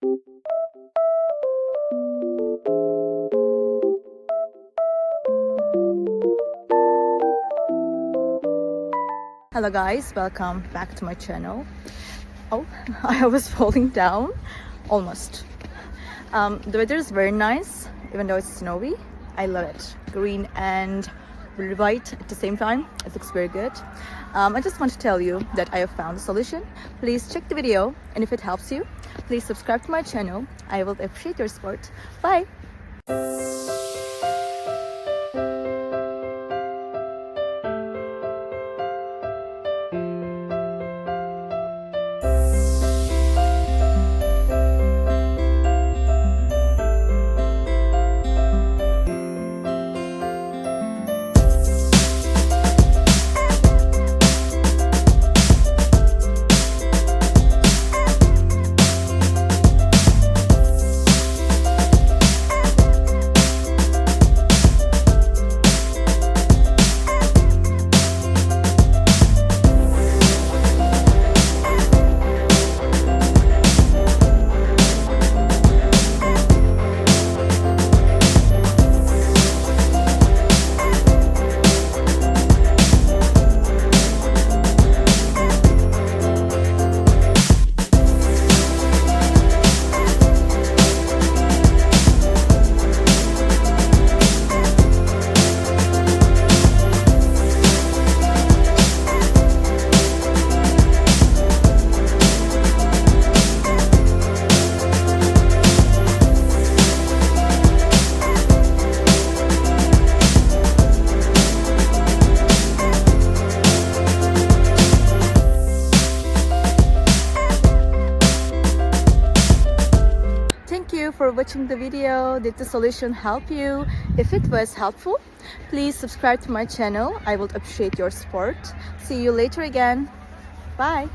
Hello guys, welcome back to my channel. Oh, I was falling down almost. The weather is very nice, even though it's snowy. I love it. Green and really white at the same time. It looks very good. I just want to tell you that I have found a solution. Please check the video, and if it helps you, please subscribe to my channel. I will appreciate your support. Bye! For watching the video. Did the solution help you? If it was helpful, please subscribe to my channel. I would appreciate your support. See you later again. Bye.